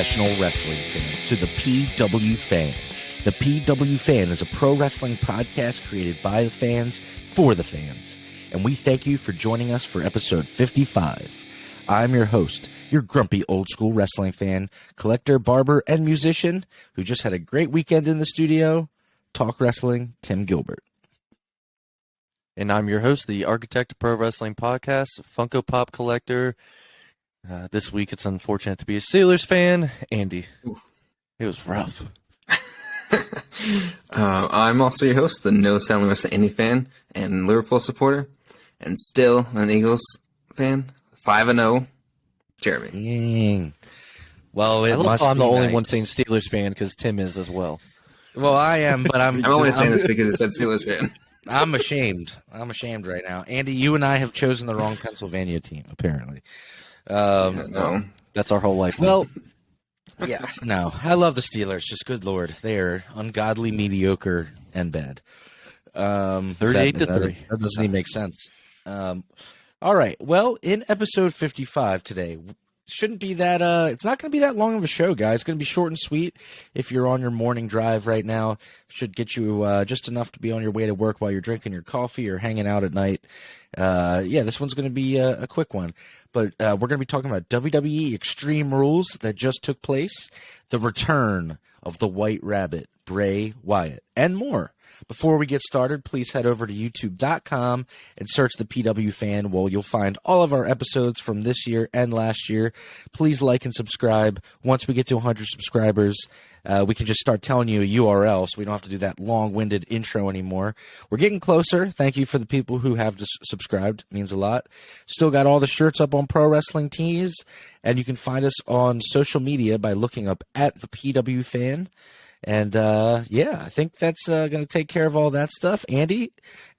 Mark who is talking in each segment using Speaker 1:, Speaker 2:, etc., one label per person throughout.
Speaker 1: professional wrestling fans, to the PW Fan. The PW Fan is a pro wrestling podcast created by the fans for the fans. And we thank you for joining us for episode 55. I'm your host, your grumpy old school wrestling fan, collector, barber, and musician who just had a great weekend in the studio, Talk Wrestling, Tim Gilbert.
Speaker 2: And I'm your host, the architect of pro wrestling podcast, Funko Pop collector. This week it's unfortunate to be a Steelers fan, Andy.
Speaker 3: Oof.
Speaker 2: It was rough.
Speaker 3: I'm also your host, the No Sound Louis Andy fan and Liverpool supporter, and still an Eagles fan. 5-0, Jeremy.
Speaker 1: Dang. Well, it
Speaker 2: I love
Speaker 1: must
Speaker 2: how I'm the
Speaker 1: be
Speaker 2: only
Speaker 1: nice.
Speaker 2: one saying Steelers fan because Tim is as well.
Speaker 1: Well, I am, but I'm
Speaker 3: only saying this because it said Steelers fan.
Speaker 1: I'm ashamed. I'm ashamed right now. Andy, you and I have chosen the wrong Pennsylvania team, apparently.
Speaker 3: No.
Speaker 2: That's our whole life.
Speaker 1: Well, yeah, no. I love the Steelers. Just good Lord. They are ungodly, mediocre, and bad.
Speaker 2: 38 to 3.
Speaker 1: That doesn't even make sense. All right. Well, in episode 55 today, shouldn't be that it's not going to be that long of a show, guys. It's going to be short and sweet. If you're on your morning drive right now, should get you just enough to be on your way to work while you're drinking your coffee or hanging out at night. This one's going to be a quick one. But we're going to be talking about WWE Extreme Rules that just took place, the return of the White Rabbit, Bray Wyatt, and more. Before we get started, please head over to youtube.com and search the PW Fan. Well, you'll find all of our episodes from this year and last year. Please like and subscribe. Once we get to 100 subscribers, we can just start telling you a URL so we don't have to do that long-winded intro anymore. We're getting closer. Thank you for the people who have subscribed. It means a lot. Still got all the shirts up on Pro Wrestling Tees, and you can find us on social media by looking up at the PW Fan. And, I think that's going to take care of all that stuff. Andy,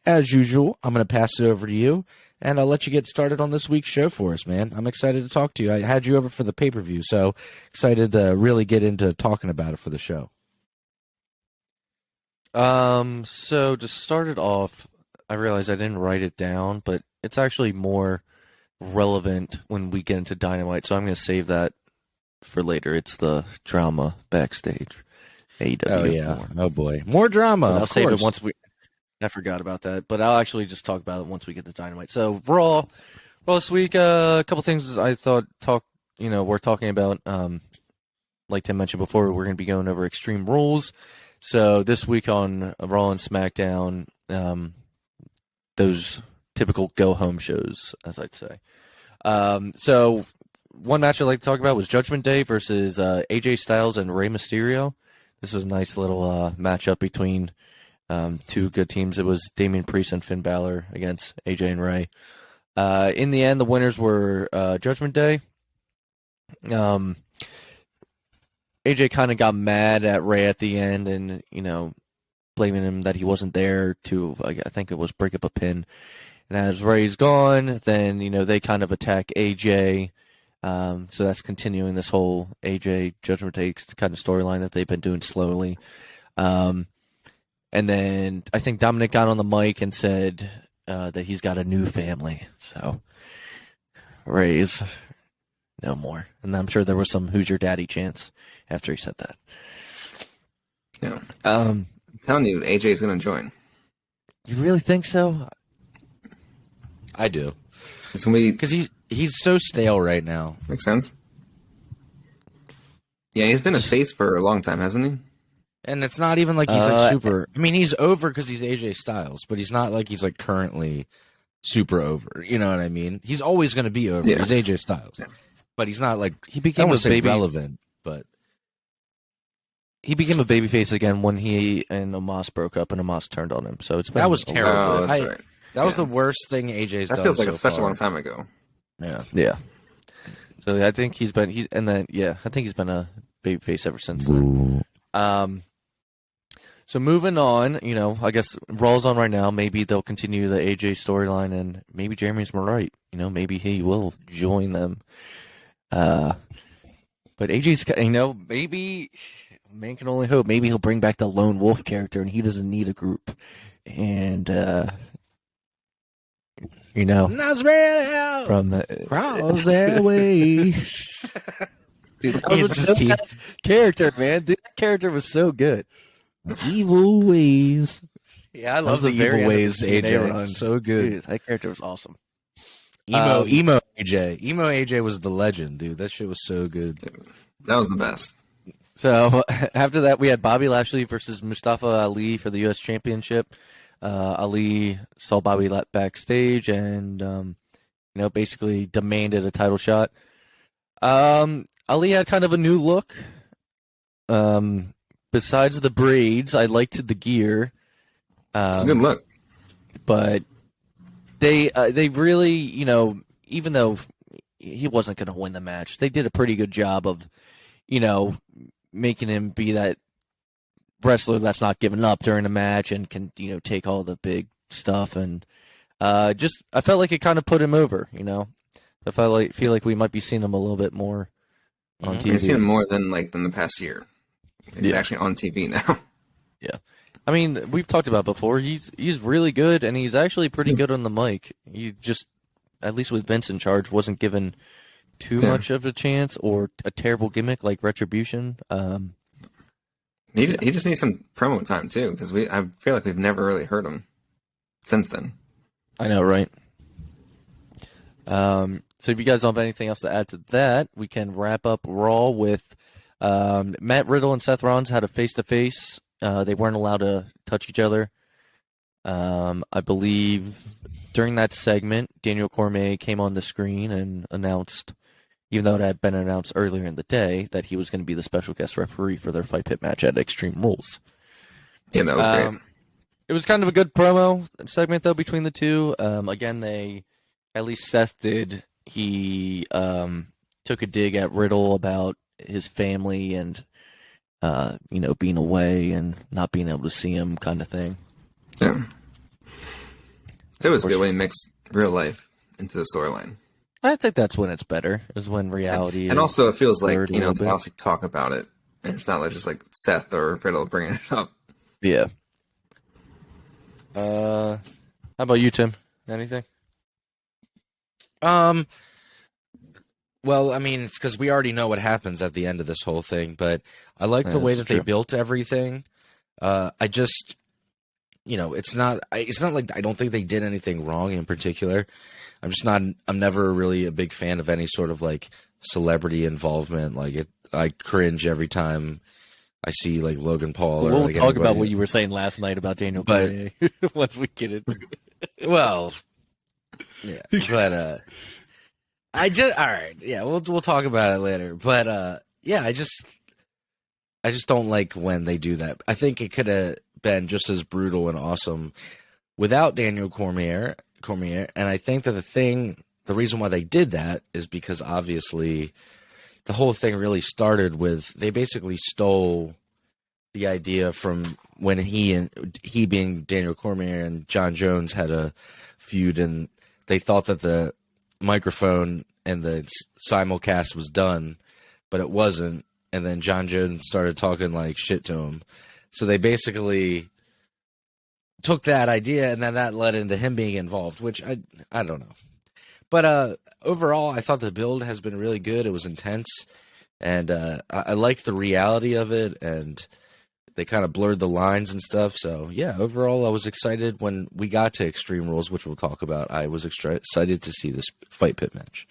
Speaker 1: as usual, I'm going to pass it over to you, and I'll let you get started on this week's show for us, man. I'm excited to talk to you. I had you over for the pay-per-view, so excited to really get into talking about it for the show.
Speaker 2: So to start it off, I realized I didn't write it down, but it's actually more relevant when we get into Dynamite, so I'm going to save that for later. It's the drama backstage. AEW.
Speaker 1: Oh, yeah. Oh, boy. More drama,
Speaker 2: I'll
Speaker 1: of
Speaker 2: save
Speaker 1: course.
Speaker 2: it once we... I forgot about that, but I'll actually just talk about it once we get to Dynamite. So, Raw this week, a couple things I thought we're talking about. Like Tim mentioned before, we're going to be going over Extreme Rules. So, this week on Raw and Smackdown, those typical go-home shows, as I'd say. So, one match I'd like to talk about was Judgment Day versus AJ Styles and Rey Mysterio. This was a nice little matchup between two good teams. It was Damian Priest and Finn Balor against AJ and Rey. In the end, the winners were Judgment Day. AJ kind of got mad at Rey at the end and, blaming him that he wasn't there to, I think it was break up a pin. And as Rey's gone, then, they kind of attack AJ. So that's continuing this whole AJ Judgment Day kind of storyline that they've been doing slowly. And then I think Dominic got on the mic and said that he's got a new family. So Rey's no more. And I'm sure there was some "Who's Your Daddy" chants after he said that.
Speaker 3: Yeah. I'm telling you, AJ is going to join.
Speaker 2: You really think so?
Speaker 1: I do.
Speaker 3: It's going to be...
Speaker 1: Because he's so stale right now.
Speaker 3: Makes sense. Yeah, he's been a face for a long time, hasn't he?
Speaker 1: And it's not even like he's like super. I mean, he's over because he's AJ Styles, but he's not like he's like currently super over. You know what I mean? He's always going to be over.
Speaker 3: Yeah.
Speaker 1: He's AJ Styles, but he's not like
Speaker 2: He became a baby.
Speaker 1: relevant. But
Speaker 2: He became a babyface again when he and Omos broke up and Omos turned on him. So it's been
Speaker 1: that was
Speaker 2: a
Speaker 1: terrible.
Speaker 3: Oh, that's right.
Speaker 1: That was the worst thing AJ's done.
Speaker 3: That feels like
Speaker 1: so
Speaker 3: such a
Speaker 1: far.
Speaker 3: long time ago.
Speaker 1: Yeah.
Speaker 2: Yeah. So I think I think he's been a babyface ever since then. So moving on, I guess Raw's on right now. Maybe they'll continue the AJ storyline, and maybe Jeremy's right. Maybe he will join them. But AJ's, maybe man can only hope. Maybe he'll bring back the lone wolf character, and he doesn't need a group. And
Speaker 1: Nazareth
Speaker 2: from
Speaker 1: cross that way.
Speaker 2: Dude, that was
Speaker 1: It's
Speaker 2: a
Speaker 1: his
Speaker 2: badass character, man. Dude, that character was so good.
Speaker 1: evil ways. Yeah, I
Speaker 2: That
Speaker 1: love
Speaker 2: was
Speaker 1: the
Speaker 2: the very
Speaker 1: evil
Speaker 2: end of
Speaker 1: ways,
Speaker 2: the TNA
Speaker 1: AJ.
Speaker 2: run.
Speaker 1: So good.
Speaker 2: Dude, that character was awesome.
Speaker 1: Emo AJ. Emo AJ was the legend, dude. That shit was so good.
Speaker 3: That was the best.
Speaker 2: So after that, we had Bobby Lashley versus Mustafa Ali for the U.S. Championship. Ali saw Bobby backstage and basically demanded a title shot. Ali had kind of a new look. Besides the braids, I liked the gear.
Speaker 3: It's a good look.
Speaker 2: But they really, even though he wasn't going to win the match, they did a pretty good job of, making him be that wrestler that's not giving up during the match and can, take all the big stuff. And I felt like it kind of put him over, I feel like we might be seeing him a little bit more on TV.
Speaker 3: We've seen him more than the past year. He's actually on TV now.
Speaker 2: Yeah. I mean, we've talked about before. He's really good, and he's actually pretty good on the mic. He just, at least with Vince in charge, wasn't given too much of a chance or a terrible gimmick like Retribution.
Speaker 3: He just needs some promo time too, because I feel like we've never really heard him since then.
Speaker 2: I know, right? So if you guys don't have anything else to add to that, we can wrap up Raw with Matt Riddle and Seth Rollins had a face-to-face. They weren't allowed to touch each other. I believe during that segment, Daniel Cormier came on the screen and announced, even though it had been announced earlier in the day, that he was going to be the special guest referee for their fight pit match at Extreme Rules.
Speaker 3: Yeah, that was great.
Speaker 2: It was kind of a good promo segment, though, between the two. Again, at least Seth did. He took a dig at Riddle about his family and, being away and not being able to see him kind of thing.
Speaker 3: Yeah. It was good when he mixed real life into the storyline.
Speaker 2: I think that's when it's better, is when reality
Speaker 3: and also it feels like,
Speaker 2: blurred a
Speaker 3: they
Speaker 2: little bit.
Speaker 3: also talk about it. And it's not like just like Seth or Riddle bringing it up.
Speaker 2: Yeah. How about you, Tim? Anything?
Speaker 1: Well, I mean, it's because we already know what happens at the end of this whole thing, but I like the way that they built everything. I just, it's not like I don't think they did anything wrong in particular. I'm never really a big fan of any sort of like celebrity involvement. I cringe every time I see like Logan Paul.
Speaker 2: We'll
Speaker 1: like
Speaker 2: talk about what you were saying last night about Daniel Cormier once we get it.
Speaker 1: Well, yeah, but all right, yeah, we'll talk about it later. But yeah, I just don't like when they do that. I think it could have been just as brutal and awesome without Daniel Cormier, and I think that the reason why they did that is because obviously the whole thing really started with they basically stole the idea from when he being Daniel Cormier and John Jones had a feud, and they thought that the microphone and the simulcast was done, but it wasn't. And then John Jones started talking like shit to him. So they basically took that idea, and then that led into him being involved, which I don't know. But overall, I thought the build has been really good. It was intense, and I like the reality of it, and they kind of blurred the lines and stuff. So, yeah, overall, I was excited when we got to Extreme Rules, which we'll talk about. I was excited to see this fight pit match.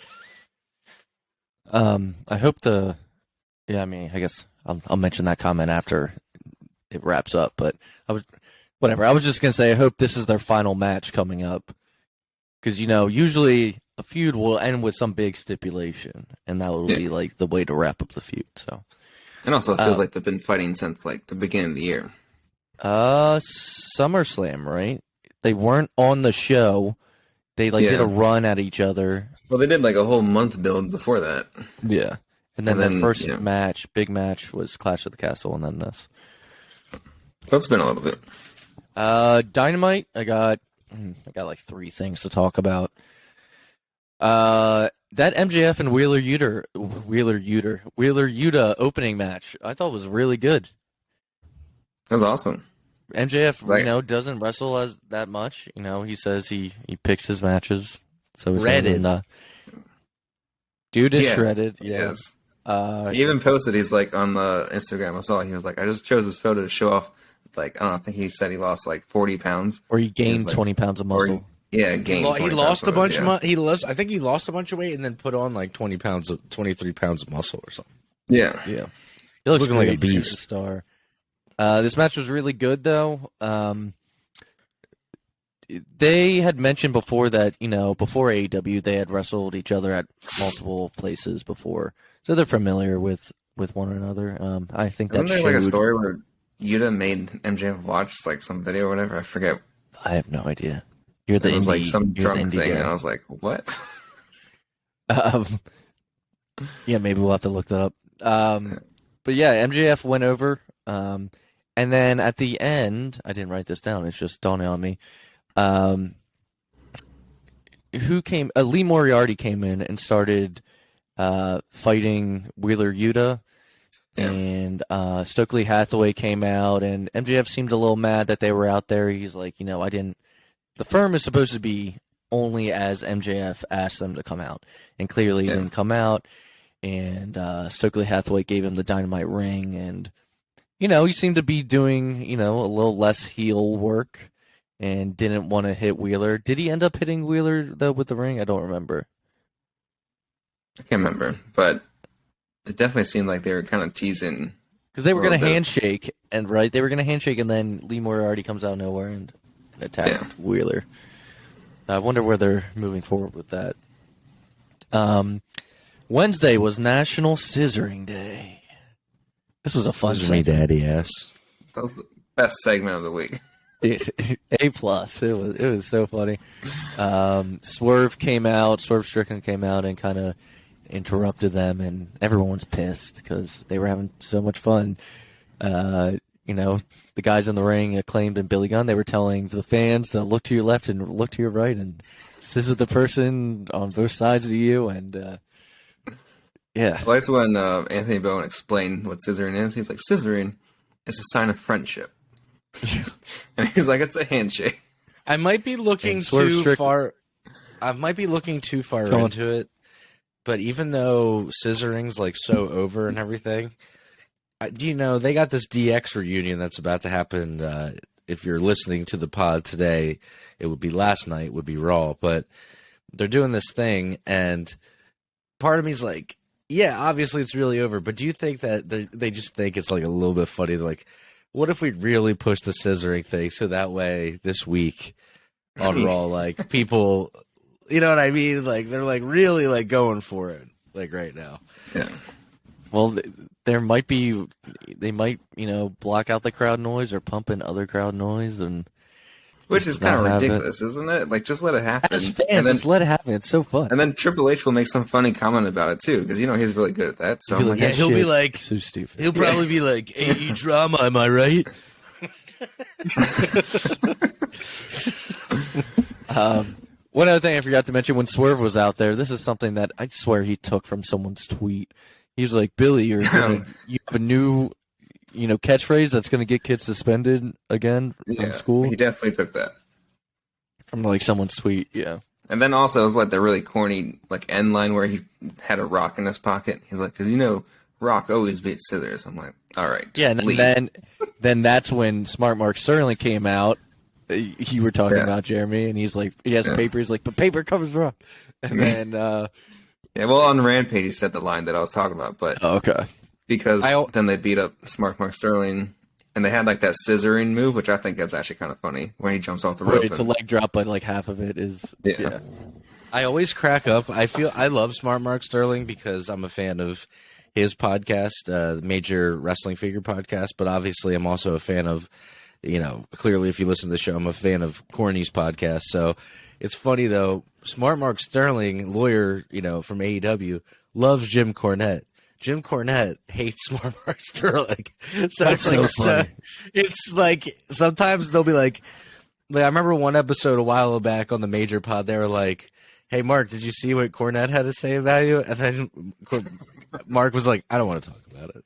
Speaker 2: I hope I guess I'll mention that comment after it wraps up, but I was just going to say, I hope this is their final match coming up. Because, usually a feud will end with some big stipulation, and that will be like the way to wrap up the feud. So,
Speaker 3: And also it feels like they've been fighting since like the beginning of the year.
Speaker 2: SummerSlam, right? They weren't on the show. They did a run at each other.
Speaker 3: Well, they did like a whole month build before that.
Speaker 2: Yeah. And then the first big match was Clash of the Castle, and then this.
Speaker 3: So it's been a little bit.
Speaker 2: Dynamite, I got like 3 things to talk about. That MJF and Wheeler Yuta opening match, I thought was really good.
Speaker 3: That was awesome.
Speaker 2: MJF, doesn't wrestle as that much. He says he picks his matches. So
Speaker 1: shredded.
Speaker 2: Dude is shredded. Yeah.
Speaker 3: Yes. He even posted, he's like on the Instagram, I saw, he was like, I just chose this photo to show off, like, I don't know, I think he said he lost like 40 pounds.
Speaker 2: Or he gained
Speaker 3: like,
Speaker 2: 20 pounds of muscle.
Speaker 3: Gained.
Speaker 1: He lost a bunch of I think he lost a bunch of weight and then put on like 23 pounds of muscle or something.
Speaker 3: Yeah.
Speaker 2: Yeah. He looks
Speaker 1: looking
Speaker 2: great,
Speaker 1: like a beast.
Speaker 2: Star. This match was really good, though. They had mentioned before that, before AEW, they had wrestled each other at multiple places before. So they're familiar with one another. I think
Speaker 3: Isn't
Speaker 2: that
Speaker 3: there like a story where Yuta made MJF watch like some video or whatever? I forget.
Speaker 2: I have no idea. You're the
Speaker 3: It was
Speaker 2: indie,
Speaker 3: like some
Speaker 2: you're the
Speaker 3: drunk
Speaker 2: indie
Speaker 3: thing,
Speaker 2: guy.
Speaker 3: and I was like, what?
Speaker 2: Yeah, maybe we'll have to look that up. But yeah, MJF went over. And then at the end, I didn't write this down. It's just dawning on me. Who came? Lee Moriarty came in and started fighting Wheeler Yuta.
Speaker 3: Yeah.
Speaker 2: And Stokely Hathaway came out, and MJF seemed a little mad that they were out there. He's like, I didn't. The firm is supposed to be only as MJF asked them to come out, and clearly he didn't come out. And Stokely Hathaway gave him the Dynamite ring, and he seemed to be doing a little less heel work, and didn't want to hit Wheeler. Did he end up hitting Wheeler though with the ring? I don't remember.
Speaker 3: I can't remember, but it definitely seemed like they were kind of teasing.
Speaker 2: Because they were going to handshake, and they were going to handshake, and then Lee Moriarty comes out of nowhere and attacked Wheeler. I wonder where they're moving forward with that. Wednesday was National Scissoring Day. This was a fun
Speaker 1: me daddy ass.
Speaker 3: That was the best segment of the week.
Speaker 2: A plus. It was so funny. Swerve Strickland came out and kind of interrupted them, and everyone's pissed because they were having so much fun. The guys in the ring, Acclaimed and Billy Gunn, they were telling the fans to look to your left and look to your right and scissor the person on both sides of you, and yeah.
Speaker 3: Well, that's when Anthony Bowen explained what scissoring is. He's like, scissoring is a sign of friendship. And he's like, it's a handshake.
Speaker 1: I might be looking too far. I might be looking too far into it. But even though scissoring's like so over and everything, they got this DX reunion that's about to happen. If you're listening to the pod today, it would be last night, would be Raw. But they're doing this thing, and part of me's like, yeah, obviously it's really over. But do you think that they just think it's like a little bit funny? They're like, what if we really push the scissoring thing so that way this week on Raw, like people, you know what I mean? Like they're like really like going for it like right now.
Speaker 3: Yeah.
Speaker 2: Well, they might block out the crowd noise or pump in other crowd noise, and
Speaker 3: which is kind of ridiculous, isn't it? Like, just let it happen.
Speaker 2: As fans, just let it happen. It's so fun.
Speaker 3: And then Triple H will make some funny comment about it too, because he's really good at that. So
Speaker 1: he'll be like,
Speaker 2: so stupid.
Speaker 1: He'll probably be like, AE drama, am I right?
Speaker 2: One other thing I forgot to mention when Swerve was out there, this is something that I swear he took from someone's tweet. He was like, Billy, you have a new catchphrase that's going to get kids suspended again from school.
Speaker 3: He definitely took that
Speaker 2: from like someone's tweet. Yeah.
Speaker 3: And then also it was like the really corny like end line where he had a rock in his pocket. He's like, because Rock always beats scissors. I'm like, all right.
Speaker 2: Yeah, and then that's when Smart Mark Sterling came out. You were talking about Jeremy, and he's like, he has paper. He's like, but paper covers Rock. And then
Speaker 3: well, on Rampage he said the line that I was talking about, but
Speaker 2: okay.
Speaker 3: Because then they beat up Smart Mark Sterling, and they had like that scissoring move, which I think is actually kind of funny, where he jumps off the rope.
Speaker 2: It's a leg drop, but like half of it is. Yeah.
Speaker 1: I always crack up. I love Smart Mark Sterling because I'm a fan of his podcast, the Major Wrestling Figure Podcast, but obviously I'm also a fan of, clearly if you listen to the show, I'm a fan of Corny's podcast. So it's funny though, Smart Mark Sterling, lawyer, from AEW, loves Jim Cornette. Jim Cornette hates Smart Mark Sterling. So
Speaker 2: That's
Speaker 1: it's
Speaker 2: so funny.
Speaker 1: It's like sometimes they'll be like I remember one episode a while back on the Major Pod, they were like, hey Mark, did you see what Cornette had to say about you? And then Mark was like, I don't want to talk about it.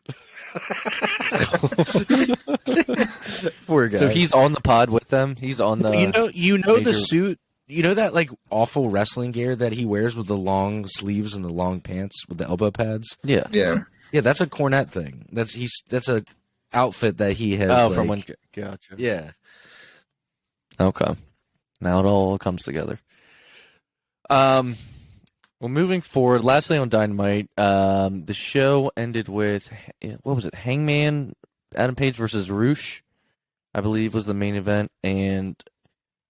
Speaker 1: Poor guy.
Speaker 2: So he's on the pod with them. He's on the.
Speaker 1: You know the suit. you know that like awful wrestling gear that he wears with the long sleeves and the long pants with the elbow pads?
Speaker 2: Yeah.
Speaker 3: Yeah.
Speaker 1: Yeah, that's a Cornette thing. That's a outfit that he has.
Speaker 2: Oh,
Speaker 1: like,
Speaker 2: from when. Gotcha.
Speaker 1: Yeah.
Speaker 2: Okay. Now it all comes together. Well, moving forward, last thing on Dynamite, the show ended with, what was it? Hangman, Adam Page versus Roosh, I believe was the main event. And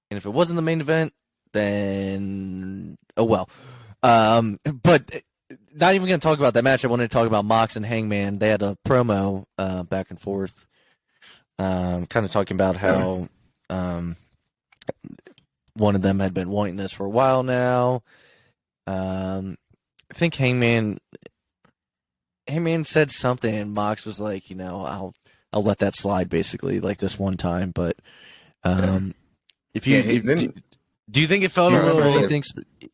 Speaker 2: if it wasn't the main event, then, oh well. But not even going to talk about that match. I wanted to talk about Mox and Hangman. They had a promo back and forth, kind of talking about how one of them had been wanting this for a while now. I think Hangman said something, and Mox was like, I'll let that slide, basically, like this one time. But if you
Speaker 1: do you think it felt a
Speaker 3: Yeah, I was
Speaker 1: little?
Speaker 3: gonna
Speaker 1: Do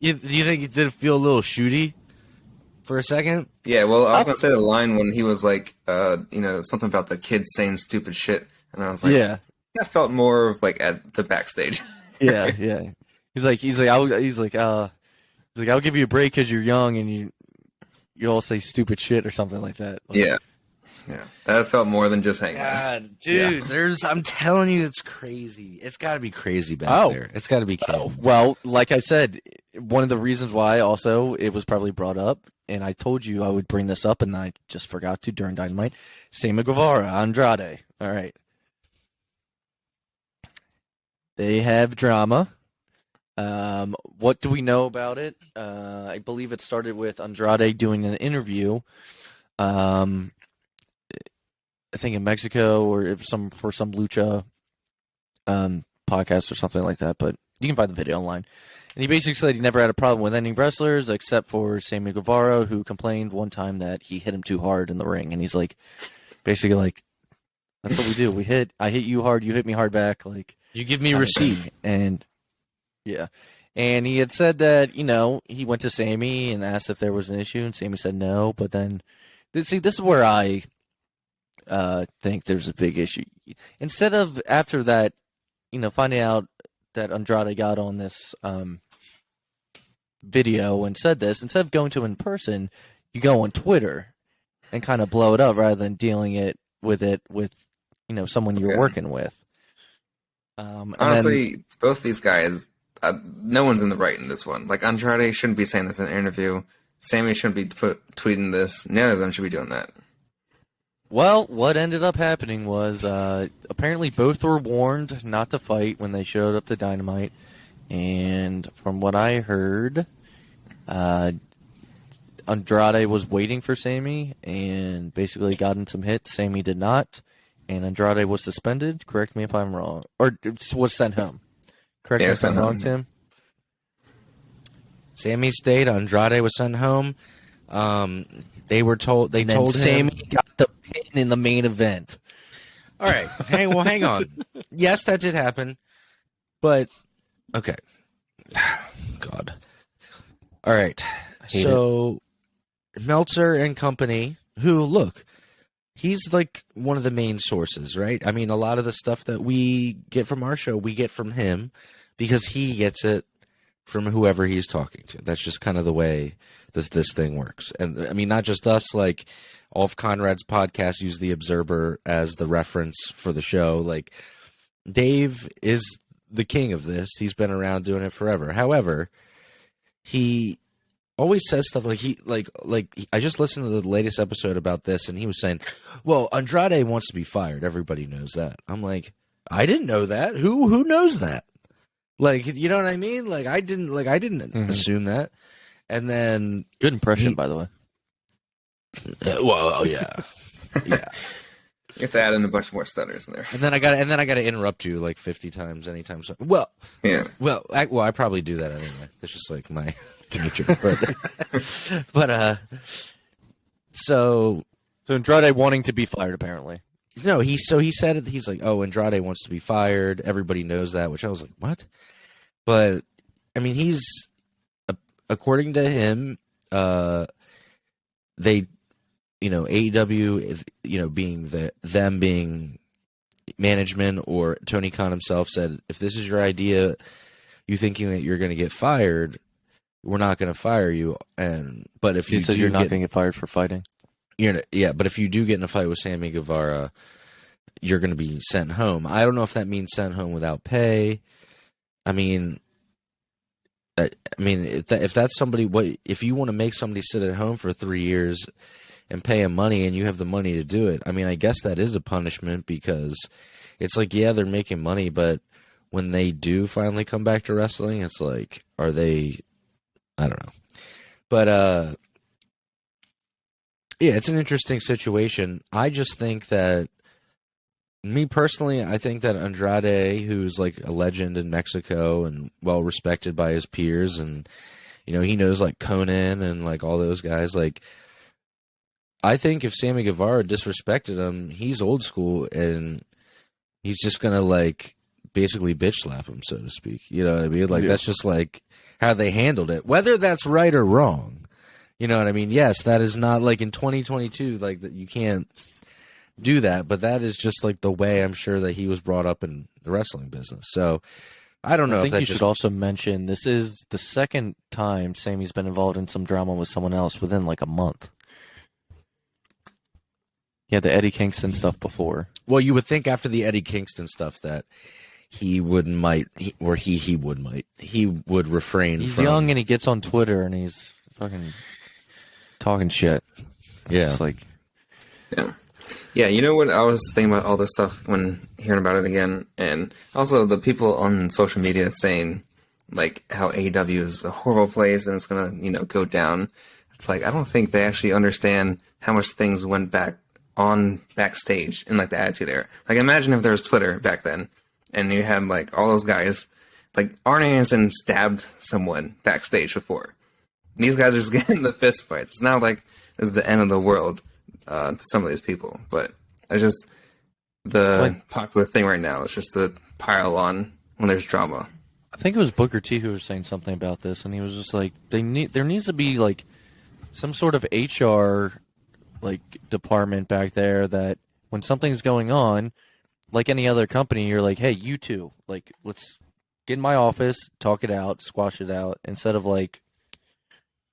Speaker 1: you think it did feel a little shooty for a second?
Speaker 3: Yeah, well, I was going to say the line when he was like, something about the kids saying stupid shit. And I was like,
Speaker 2: yeah,
Speaker 3: that felt more of like at the backstage.
Speaker 2: yeah. He's like, I'll give you a break because you're young and you all say stupid shit or something like that. Like,
Speaker 3: Yeah. That felt more than just hanging.
Speaker 1: God, dude, I'm telling you, it's crazy. It's got to be crazy back there. It's got to be killed.
Speaker 2: Well, like I said, one of the reasons why also it was probably brought up, and I told you I would bring this up, and I just forgot to during Dynamite. Sammy Guevara, Andrade. All right. They have drama. What do we know about it? I believe it started with Andrade doing an interview. I think in Mexico or for some lucha podcast or something like that, but you can find the video online. And he basically said he never had a problem with any wrestlers except for Sammy Guevara, who complained one time that he hit him too hard in the ring. And he's like, basically like, that's what we do. I hit you hard, you hit me hard back. Like,
Speaker 1: You give me receipt.
Speaker 2: And yeah. And he had said that, he went to Sammy and asked if there was an issue, and Sammy said no. But then, see, this is where I think there's a big issue. Instead of after that, finding out that Andrade got on this video and said this, instead of going to him in person, you go on Twitter and kind of blow it up rather than dealing with someone you're working with.
Speaker 3: Honestly, both these guys, no one's in the right in this one. Like, Andrade shouldn't be saying this in an interview. Sammy shouldn't be tweeting this. None of them should be doing that.
Speaker 2: Well, what ended up happening was apparently both were warned not to fight when they showed up to Dynamite. And from what I heard, Andrade was waiting for Sammy and basically got in some hits. Sammy did not. And Andrade was suspended. Correct me if I'm wrong. Or was sent home. Correct me if I'm wrong, Tim.
Speaker 1: Sammy stayed. Andrade was sent home. They were told. They told him.
Speaker 2: Sammy got the pin in the main event.
Speaker 1: All right. Hang on. Yes, that did happen. But okay. God. All right. So Meltzer and company, who look, he's like one of the main sources, right? I mean, a lot of the stuff that we get from our show, we get from him because he gets it from whoever he's talking to. That's just kind of the way this thing works. And I mean, not just us, like all of Conrad's podcasts use the Observer as the reference for the show. Like Dave is the king of this. He's been around doing it forever. However, he always says stuff like I just listened to the latest episode about this, and he was saying, well, Andrade wants to be fired. Everybody knows that. I'm like, I didn't know that. Who knows that? Like, you know what I mean? Like, I didn't assume that. And then
Speaker 2: good impression, by the way.
Speaker 1: Well, yeah. Yeah.
Speaker 3: You have to add in a bunch more stutters in there.
Speaker 1: And then I got to interrupt you like 50 times anytime. So, well,
Speaker 3: yeah.
Speaker 1: Well, I probably do that anyway. It's just like my nature. But so
Speaker 2: Andrade wanting to be fired, apparently.
Speaker 1: No, he said it. He's like, oh, Andrade wants to be fired. Everybody knows that, which I was like, what? But I mean, he's according to him, they, AEW, being them being management, or Tony Khan himself said, if this is your idea, you thinking that you're going to get fired, we're not going to fire you. But if you
Speaker 2: said you're not going to get fired for fighting.
Speaker 1: But if you do get in a fight with Sammy Guevara, you're going to be sent home. I don't know if that means sent home without pay. I mean, if that's somebody, if you want to make somebody sit at home for 3 years and pay him money, and you have the money to do it, I mean, I guess that is a punishment, because it's like, yeah, they're making money, but when they do finally come back to wrestling, it's like, are they? I don't know, but yeah, it's an interesting situation. I just think that, me personally, I think that Andrade, who's like a legend in Mexico and well respected by his peers, and he knows like Conan and like all those guys, like, I think if Sammy Guevara disrespected him, he's old school and he's just gonna like basically bitch slap him, so to speak. You know what I mean? Like, that's just like how they handled it. Whether that's right or wrong, you know what I mean? Yes, that is not like in 2022, like that you can't do that, but that is just like the way I'm sure that he was brought up in the wrestling business. So I don't know.
Speaker 2: I think you should also mention this is the second time Sammy's been involved in some drama with someone else within like a month. Yeah, the Eddie Kingston stuff before.
Speaker 1: Well, you would think after the Eddie Kingston stuff that he would refrain.
Speaker 2: He's
Speaker 1: from...
Speaker 2: young and he gets on Twitter and he's fucking talking shit.
Speaker 1: Yeah,
Speaker 2: it's like,
Speaker 3: yeah. You know what? I was thinking about all this stuff when hearing about it again, and also the people on social media saying like how AEW is a horrible place and it's gonna go down. It's like, I don't think they actually understand how much things went backstage in like the Attitude Era. Like, imagine if there was Twitter back then and you had like all those guys, like Arn Anderson stabbed someone backstage before. These guys are just getting the fist fights. It's not like it's the end of the world to some of these people, but it's just the popular thing right now. It's just the pile on when there's drama.
Speaker 2: I think it was Booker T who was saying something about this, and he was just like, there needs to be like some sort of HR like department back there that when something's going on, like any other company, you're like, hey, you two, like, let's get in my office, talk it out, squash it out, instead of like,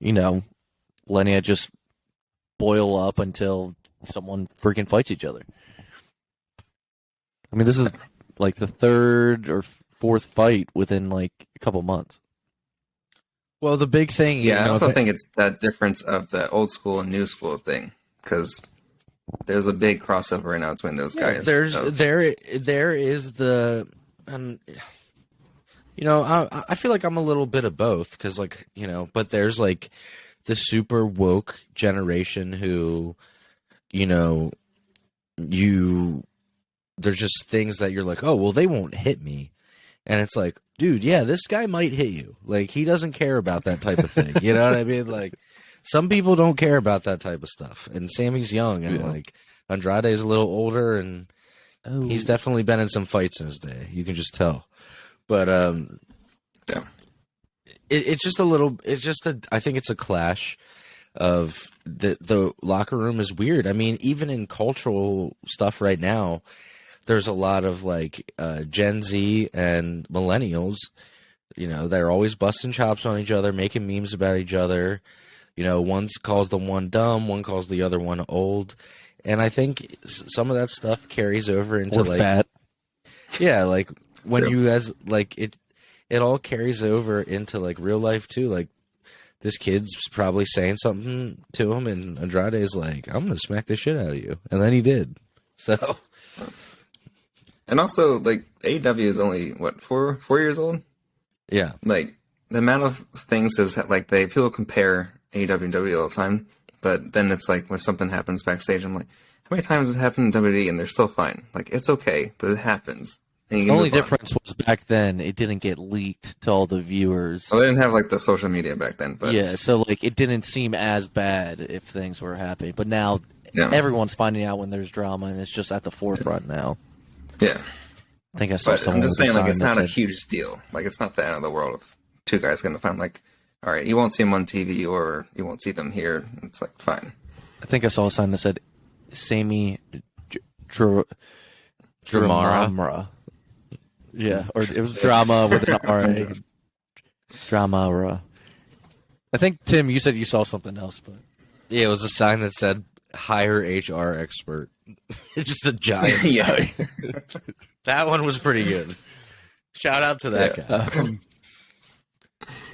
Speaker 2: letting it just boil up until someone freaking fights each other. I mean, this is like the third or fourth fight within like a couple months.
Speaker 1: Well, the big thing,
Speaker 3: I also think it's that difference of the old school and new school thing, because there's a big crossover right now between those guys.
Speaker 1: There is the, I feel like I'm a little bit of both, because like, but there's like the super woke generation who, there's just things that you're like, oh, well, they won't hit me. And it's like, dude, yeah, this guy might hit you. Like, he doesn't care about that type of thing. You know what I mean? Like, some people don't care about that type of stuff. And Sammy's young, and like Andrade is a little older, and he's definitely been in some fights in his day. You can just tell. But it's just a little. I think it's a clash of the locker room is weird. I mean, even in cultural stuff right now, there's a lot of like Gen Z and millennials. They're always busting chops on each other, making memes about each other. One calls the one dumb, one calls the other one old. And I think some of that stuff carries over into like
Speaker 2: fat.
Speaker 1: Yeah, like when you guys like it all carries over into like real life too. Like, this kid's probably saying something to him, and Andrade is like, I'm going to smack the shit out of you. And then he did. So.
Speaker 3: And also, like, AEW is only, what, 4 years old?
Speaker 1: Yeah.
Speaker 3: Like, the amount of things is, like, people compare AEW and WWE all the time, but then it's like, when something happens backstage, I'm like, how many times has it happened in WWE and they're still fine? Like, it's okay, but it happens.
Speaker 2: The only difference was back then it didn't get leaked to all the viewers.
Speaker 3: Well, they didn't have like the social media back then, but
Speaker 2: yeah, so like it didn't seem as bad if things were happening. But now everyone's finding out when there's drama, and it's just at the forefront now.
Speaker 3: Yeah,
Speaker 2: I think I saw someone.
Speaker 3: I'm just saying, like, it's not a huge deal. Like, it's not the end of the world if two guys get in a fight. Like, all right, you won't see them on TV or you won't see them here. It's like fine.
Speaker 2: I think I saw a sign that said Sammy Dramara. Yeah, or it was drama with an RA. drama. Or, I think, Tim, you said you saw something else, but
Speaker 1: Yeah, it was a sign that said hire HR expert. Just a giant
Speaker 3: Yeah.
Speaker 1: sign. That one was pretty good. Shout out to that guy.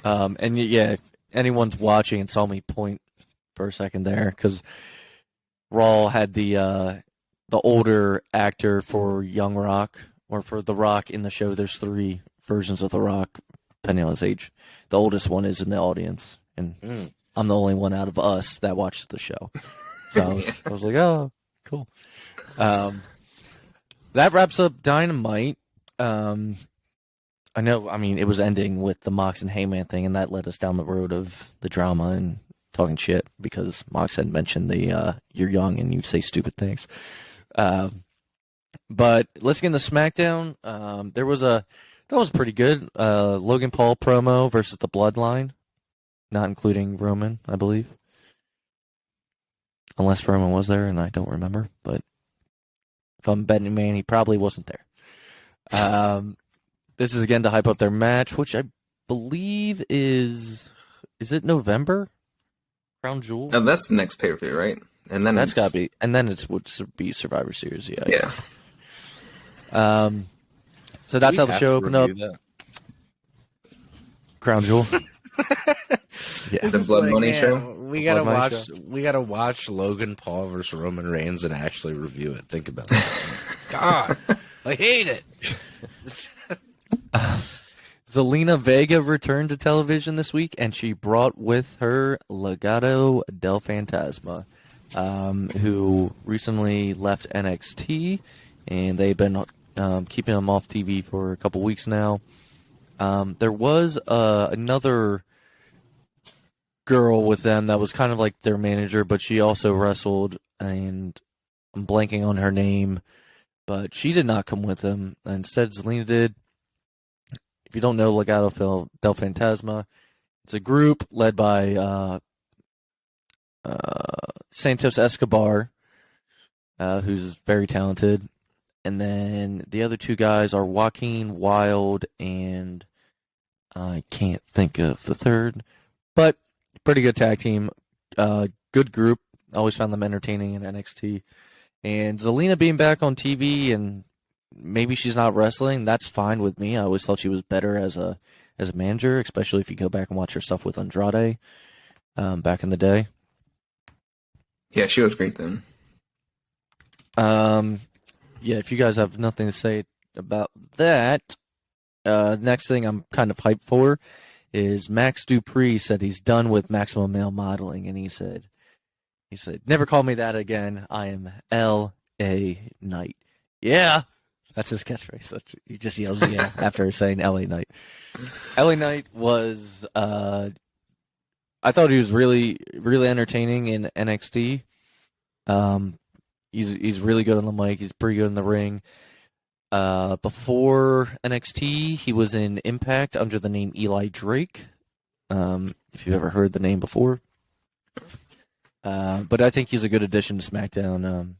Speaker 2: and yeah, if anyone's watching and saw me point for a second there, because Raw had the older actor for Young Rock, or for The Rock in the show. There's 3 versions of The Rock, depending on his age. The oldest one is in the audience, and I'm the only one out of us that watched the show. So I was like, oh, cool. That wraps up Dynamite. I know, I mean, it was ending with the Mox and Heyman thing, and that led us down the road of the drama and talking shit, because Mox had mentioned the you're young and you say stupid things. But let's get into SmackDown. That was pretty good. Logan Paul promo versus the Bloodline, not including Roman, I believe. Unless Roman was there, and I don't remember. But if I'm betting man, he probably wasn't there. This is again to hype up their match, which I believe is it November? Crown Jewel.
Speaker 3: Oh, that's the next pay-per-view, right? And then
Speaker 2: That's got to be, and then it would be Survivor Series. Yeah.
Speaker 3: Yeah.
Speaker 2: So that's how the show opened up.
Speaker 1: That.
Speaker 2: Crown Jewel. Yeah.
Speaker 3: The Blood Money
Speaker 1: man,
Speaker 3: show.
Speaker 1: We gotta
Speaker 2: Blood Money
Speaker 1: watch.
Speaker 2: show.
Speaker 1: We gotta watch Logan Paul versus Roman Reigns and actually review it. Think about it. God, I hate it.
Speaker 2: Zelina Vega returned to television this week, and she brought with her Legado del Fantasma, who recently left NXT, and they've been keeping him off TV for a couple weeks now. There was another girl with them that was kind of like their manager, but she also wrestled, and I'm blanking on her name, but she did not come with them. Instead, Zelina did. If you don't know Legado del Fantasma, it's a group led by Santos Escobar, who's very talented. And then the other 2 guys are Joaquin Wilde, and I can't think of the third. But pretty good tag team. Good group. Always found them entertaining in NXT. And Zelina being back on TV, and maybe she's not wrestling, that's fine with me. I always thought she was better as a manager, especially if you go back and watch her stuff with Andrade back in the day.
Speaker 3: Yeah, she was great then.
Speaker 2: Yeah, if you guys have nothing to say about that, next thing I'm kind of hyped for is Max Dupree said he's done with Maximum Male Modeling, and he said, never call me that again. I am L.A. Knight. Yeah. That's his catchphrase. He just yells yeah after saying LA Knight. LA Knight was, I thought he was really, really entertaining in NXT. He's really good on the mic. He's pretty good in the ring. Before NXT, he was in Impact under the name Eli Drake. If you've ever heard the name before. But I think he's a good addition to SmackDown.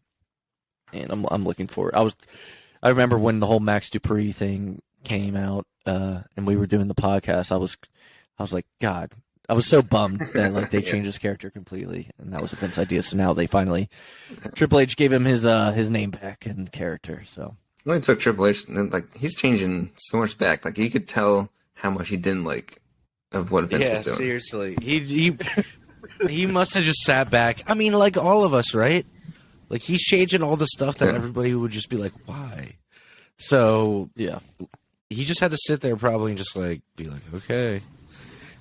Speaker 2: And I'm looking for it. I remember when the whole Max Dupree thing came out, and we were doing the podcast. I was like, God, I was so bummed that like they changed his character completely, and that was a Vince idea. So now they finally, Triple H gave him his name back and character. So
Speaker 3: It only took Triple H, and like he's changing so much back. Like you could tell how much he didn't like of what Vince was doing.
Speaker 1: Seriously, he must have just sat back. I mean, like all of us, right? Like, he's changing all the stuff that everybody would just be like, why? So, yeah. He just had to sit there probably and just, like, be like, okay.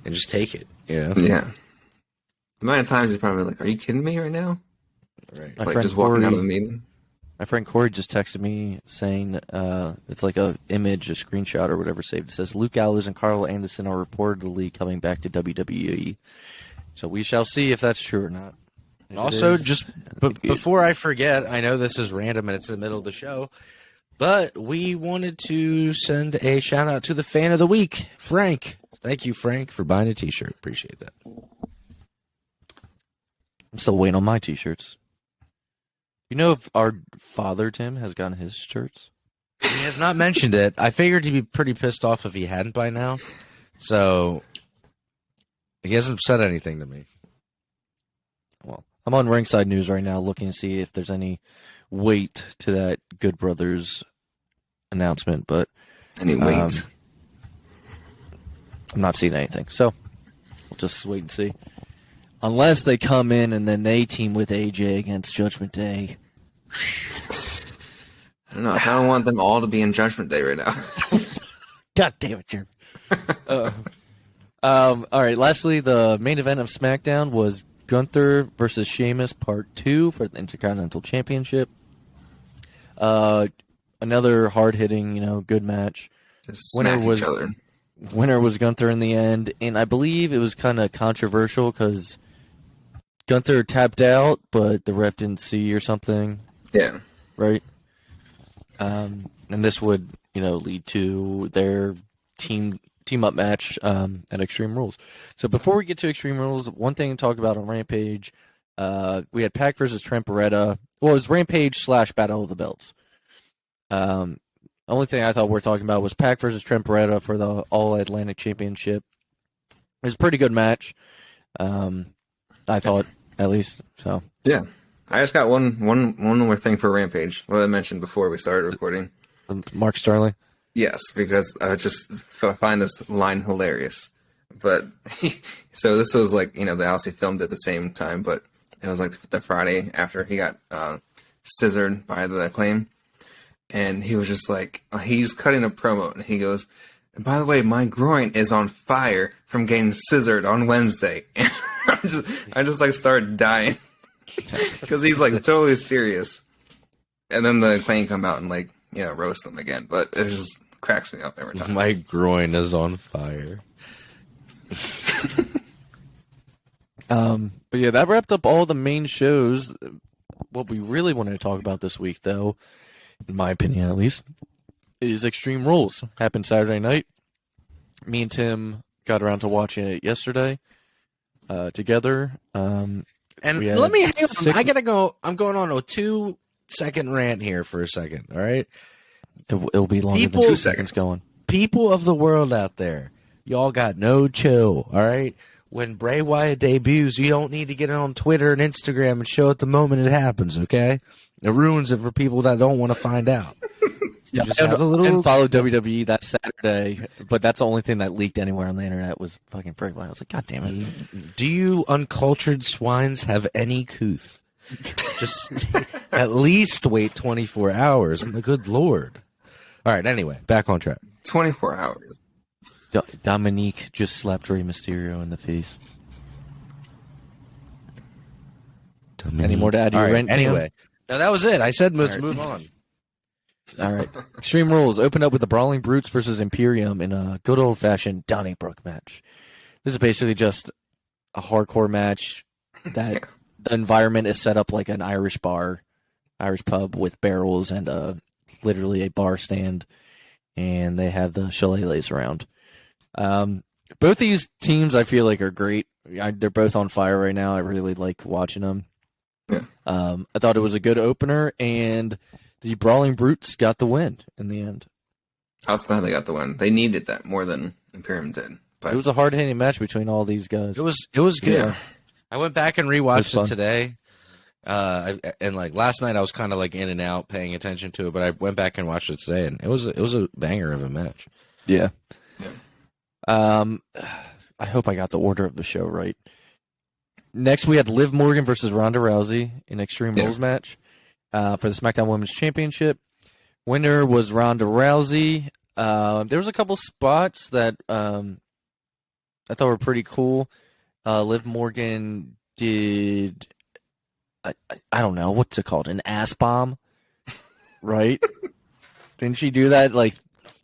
Speaker 1: And just take it, you know?
Speaker 3: Yeah. The amount of times he's probably like, are you kidding me right now?
Speaker 1: Right.
Speaker 2: My
Speaker 3: Like,
Speaker 2: friend
Speaker 3: just walking out
Speaker 2: Corey-
Speaker 3: of the meeting.
Speaker 2: my friend Corey just texted me saying it's like a image, a screenshot or whatever saved. It says Luke Gallows and Carl Anderson are reportedly coming back to WWE. So we shall see if that's true or not. If it
Speaker 1: Also,
Speaker 2: is,
Speaker 1: just
Speaker 2: it'd be-
Speaker 1: before I forget, I know this is random and it's in the middle of the show, but we wanted to send a shout out to the fan of the week, Frank. Thank you, Frank, for buying a t-shirt. Appreciate that.
Speaker 2: I'm still waiting on my t-shirts. You know if our father, Tim, has gotten his shirts?
Speaker 1: He has not mentioned it. I figured he'd be pretty pissed off if he hadn't by now. So he hasn't said anything to me.
Speaker 2: Well, I'm on Ringside News right now looking to see if there's any weight to that Good Brothers announcement, but
Speaker 3: Any weight?
Speaker 2: I'm not seeing anything. So we'll just wait and see. Unless they come in and then they team with AJ against Judgment Day.
Speaker 3: I don't know. I kind of want them all to be in Judgment Day right now.
Speaker 2: God damn it, Jeremy. All right, lastly, the main event of SmackDown was Gunther versus Sheamus Part 2 for the Intercontinental Championship. Another hard-hitting, good match.
Speaker 3: Just smack each other.
Speaker 2: Winner was Gunther in the end, and I believe it was kind of controversial because Gunther tapped out, but the ref didn't see or something.
Speaker 3: Yeah.
Speaker 2: Right? And this would, lead to their team-up match at Extreme Rules. So before we get to Extreme Rules, one thing to talk about on Rampage, we had Pac versus Trent Beretta. Well, it was Rampage / Battle of the Belts. Only thing I thought worth talking about was Pac versus Trent Beretta for the All-Atlantic Championship. It was a pretty good match. I thought, at least. So
Speaker 3: Yeah. I just got one more thing for Rampage. What I mentioned before we started recording.
Speaker 2: Mark Sterling.
Speaker 3: Yes, because I just find this line hilarious. But so this was like, they obviously filmed at the same time, but it was like the Friday after he got scissored by the Acclaim. And he was just like, he's cutting a promo, and he goes, and by the way, my groin is on fire from getting scissored on Wednesday. And I just like started dying because he's like totally serious. And then the Acclaim come out and like, roast them again. But it just cracks me up every time.
Speaker 1: My groin is on fire.
Speaker 2: But yeah, that wrapped up all the main shows. What we really wanted to talk about this week, though, in my opinion at least, is Extreme Rules. Happened Saturday night. Me and Tim got around to watching it yesterday together.
Speaker 1: And let me hang on. I gotta go. I'm going on a 2-second rant here for a second. All right.
Speaker 2: It'll be longer than 2 seconds going.
Speaker 1: People of the world out there, y'all got no chill. All right. When Bray Wyatt debuts, you don't need to get it on Twitter and Instagram and show it the moment it happens. Okay. It ruins it for people that don't want to find out.
Speaker 2: Yeah, I didn't follow WWE that Saturday, but that's the only thing that leaked anywhere on the internet was fucking Bray Wyatt. I was like, God damn it.
Speaker 1: Do you uncultured swines have any couth? Just at least wait 24 hours. My good Lord. All right, anyway, back on track.
Speaker 3: 24 hours.
Speaker 2: Dominique just slapped Rey Mysterio in the face.
Speaker 1: Dominique.
Speaker 2: Any more to add to your rant?
Speaker 1: Anyway, no, that was it. I said let's move on.
Speaker 2: All right. Extreme Rules opened up with the Brawling Brutes versus Imperium in a good old-fashioned Donnybrook match. This is basically just a hardcore match that the environment is set up like an Irish pub with barrels and literally a bar stand, and they have the shillelaghs around. Both these teams I feel like are great. They're both on fire right now. I really like watching them.
Speaker 3: Yeah.
Speaker 2: I thought it was a good opener, and the Brawling Brutes got the win in the end.
Speaker 3: I was glad they got the win. They needed that more than Imperium did. But
Speaker 2: It was a hard-hitting match between all these guys.
Speaker 1: It was good.
Speaker 3: Yeah.
Speaker 1: I went back and rewatched
Speaker 2: It was
Speaker 1: it today. And like last night I was kind of like in and out paying attention to it, but I went back and watched it today, and it was a banger of a match.
Speaker 2: Yeah.
Speaker 3: Yeah.
Speaker 2: I hope I got the order of the show right. Next, we had Liv Morgan versus Ronda Rousey in Extreme Rules match for the SmackDown Women's Championship. Winner was Ronda Rousey. There was a couple spots that I thought were pretty cool. Liv Morgan did, I don't know, what's it called? An ass bomb, right? Didn't she do that like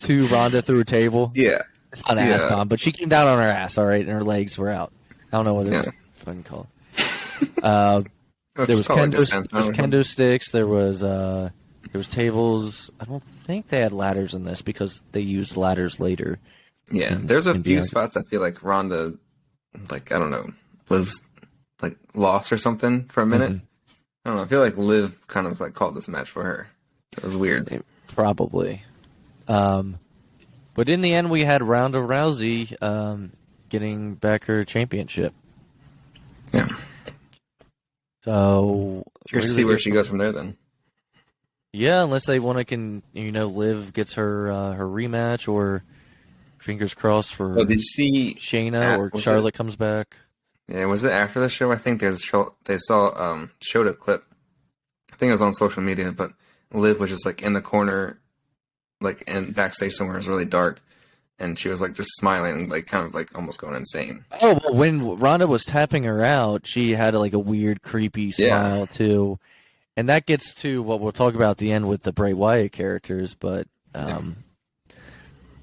Speaker 2: to Ronda through a table?
Speaker 3: Yeah.
Speaker 2: It's not an ass bomb, but she came down on her ass, all right, and her legs were out. I don't know what it was fucking called. There was kendo sticks. There was tables. I don't think they had ladders in this because they used ladders later.
Speaker 3: Yeah, there's a few spots I feel like Ronda, like, I don't know, was like lost or something for a minute.
Speaker 2: Mm-hmm.
Speaker 3: I don't know. I feel like Liv kind of like called this match for her. It was weird.
Speaker 2: Probably. But But in the end, we had Ronda Rousey getting back her championship.
Speaker 3: Yeah.
Speaker 2: So
Speaker 3: Curious to see where she goes from there then.
Speaker 2: Yeah, unless they want to, Liv gets her her rematch, or fingers crossed for.
Speaker 3: Oh, did you see
Speaker 2: Shayna or Charlotte comes back?
Speaker 3: Yeah, was it after the show? I think they showed a clip. I think it was on social media, but Liv was just like in the corner, like in backstage somewhere. It was really dark, and she was like just smiling, like kind of like almost going insane.
Speaker 2: Oh, well, when Ronda was tapping her out, she had like a weird, creepy smile too, and that gets to what we'll talk about at the end with the Bray Wyatt characters. But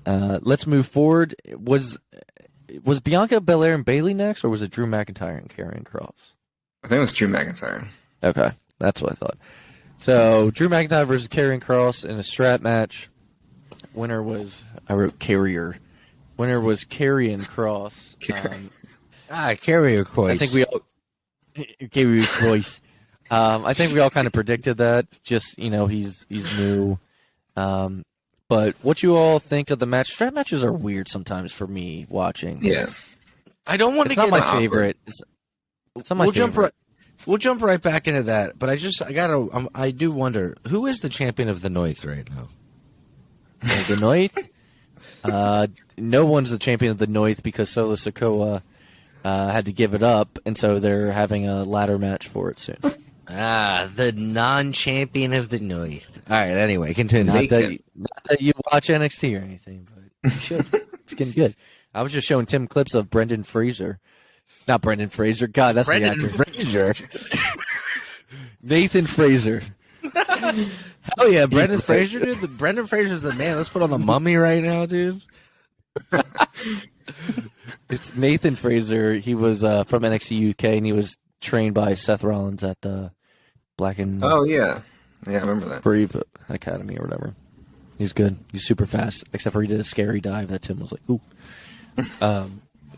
Speaker 2: let's move forward. Was Bianca Belair and Bayley next, or was it Drew McIntyre and Karrion Kross?
Speaker 3: I think it was Drew McIntyre.
Speaker 2: Okay, that's what I thought. So Drew McIntyre versus Karrion Kross in a strap match. Winner was Carrier. Winner was Karrion Kross.
Speaker 1: Carrier Kross.
Speaker 2: I think we all Karrion Kross. I think we all kind of predicted that. Just he's new. But what you all think of the match? Strap matches are weird sometimes for me watching.
Speaker 3: Yeah,
Speaker 1: I don't want to
Speaker 2: get.
Speaker 1: It's
Speaker 2: not my favorite. It's not my favorite.
Speaker 1: We'll jump right back into that. But I do wonder, who is the champion of the North right now?
Speaker 2: The North? No one's the champion of the North because Solo Sikoa had to give it up, and so they're having a ladder match for it soon.
Speaker 1: The non-champion of the North. All right, anyway, continue.
Speaker 2: Not that you watch NXT or anything, but you should. It's getting good. I was just showing Tim clips of Brendan Fraser. Not Brendan Fraser. God, that's
Speaker 1: Brendan
Speaker 2: the actor.
Speaker 1: Fraser.
Speaker 2: Nathan Fraser.
Speaker 1: Hell yeah, Brendan Fraser, dude. Brendan Fraser's the man. Let's put on the Mummy right now, dude.
Speaker 2: It's Nathan Fraser. He was from NXT UK, and he was trained by Seth Rollins at the Black and
Speaker 3: Oh yeah, I remember that.
Speaker 2: Brave Academy or whatever. He's good. He's super fast, except for he did a scary dive that Tim was like, "Ooh."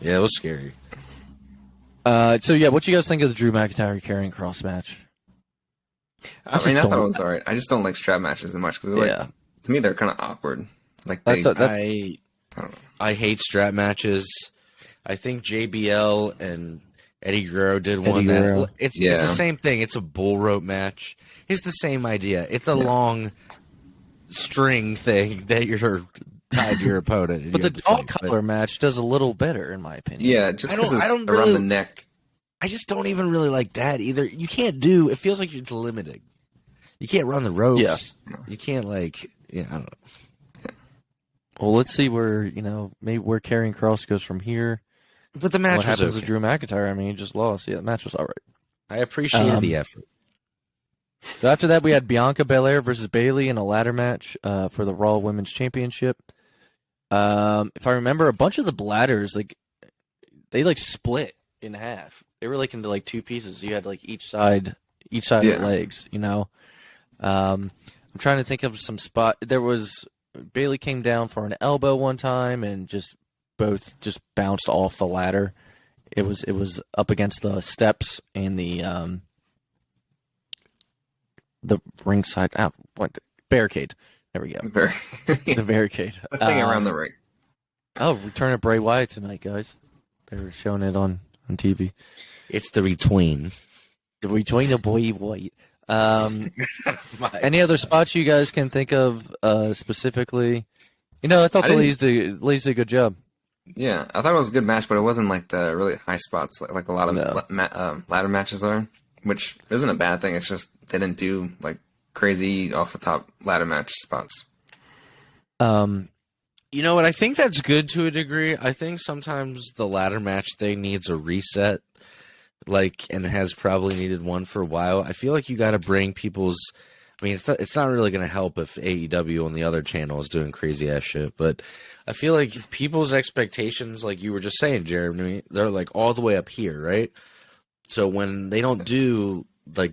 Speaker 1: Yeah, it was scary.
Speaker 2: So yeah, what you guys think of the Drew McIntyre Karrion Kross match?
Speaker 3: I thought it was alright. I just don't like strap matches that much because to me they're kind of awkward. Like
Speaker 1: I don't know. I hate strap matches. I think JBL and Eddie Guerrero did one that it's the same thing. It's a bull rope match. It's the same idea. It's a long string thing that you're tied to your opponent.
Speaker 2: But the dog collar match does a little better, in my opinion.
Speaker 3: Yeah, just because it's around the neck.
Speaker 1: I just don't even really like that either. You can't do. It feels like it's limiting. You can't run the ropes.
Speaker 2: Yeah.
Speaker 1: You can't I don't know.
Speaker 2: Well, let's see where maybe where Karrion Kross goes from here.
Speaker 1: But the match
Speaker 2: what happens with Drew McIntyre? I mean, he just lost. Yeah, the match was all right.
Speaker 1: I appreciated the effort.
Speaker 2: So after that, we had Bianca Belair versus Bayley in a ladder match for the Raw Women's Championship. If I remember, a bunch of the bladders they split in half. They were into two pieces. You had each side of the legs. I'm trying to think of some spot. There was Bayley came down for an elbow one time and both bounced off the ladder. It was up against the steps and the ringside barricade. There we go. The barricade.
Speaker 3: The thing around the ring.
Speaker 2: Oh, return of Bray Wyatt tonight, guys. They were showing it on TV.
Speaker 1: It's the retween.
Speaker 2: The retween of Bray Wyatt. Any other spots you guys can think of specifically? I thought the ladies did a good job.
Speaker 3: Yeah, I thought it was a good match, but it wasn't the really high spots like a lot of ladder matches are, which isn't a bad thing. It's just they didn't do crazy off the top ladder match spots.
Speaker 1: You know what? I think that's good to a degree. I think sometimes the ladder match thing needs a reset, and has probably needed one for a while. I feel like you got to bring people's. I mean, it's not really going to help if AEW on the other channel is doing crazy ass shit, but I feel like people's expectations, like you were just saying, Jeremy, they're all the way up here, right? So when they don't do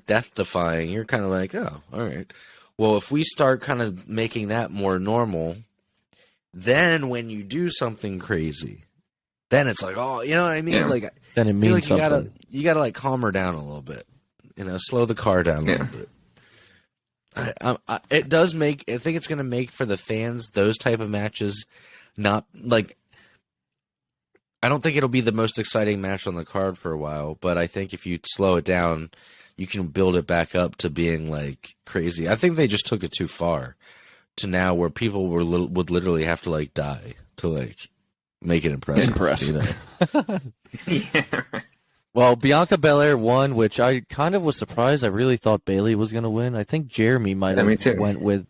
Speaker 1: death defying, you're kind of oh, all right. Well, if we start kind of making that more normal, then when you do something crazy, then it's oh, you know what I mean?
Speaker 2: Yeah. Then it means something.
Speaker 1: You gotta calm her down a little bit, slow the car down a little bit. It does make. I think it's going to make for the fans those type of matches not like. I don't think it'll be the most exciting match on the card for a while, but I think if you slow it down, you can build it back up to being like crazy. I think they just took it too far to now where people would literally have to like die to like make it impressive. You know?
Speaker 3: Yeah.
Speaker 2: Well, Bianca Belair won, which I kind of was surprised. I really thought Bayley was going to win. I think Jeremy might have went with.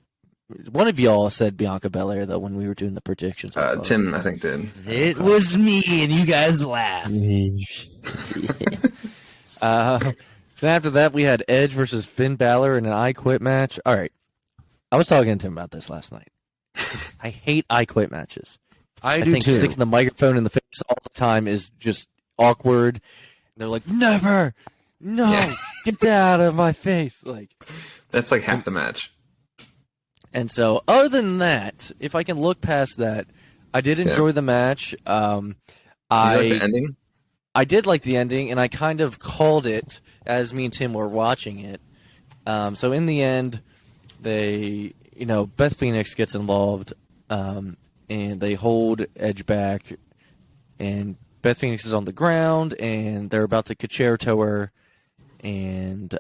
Speaker 2: One of y'all said Bianca Belair, though, when we were doing the predictions.
Speaker 3: Tim, I think, did.
Speaker 1: It was me, and you guys laughed.
Speaker 2: So after that, we had Edge versus Finn Balor in an I Quit match. All right. I was talking to Tim about this last night. I hate I Quit matches.
Speaker 1: I
Speaker 2: think
Speaker 1: too.
Speaker 2: sticking the microphone in the face all the time is just awkward. And they're like, never, no, get that out of my face. Like
Speaker 3: that's like half the match.
Speaker 2: And so, other than that, if I can look past that, I did enjoy the match.
Speaker 3: Did you like the ending?
Speaker 2: I did like the ending, and I kind of called it as me and Tim were watching it. So in the end, Beth Phoenix gets involved, and they hold Edge back, and Beth Phoenix is on the ground, and they're about to concerto her, and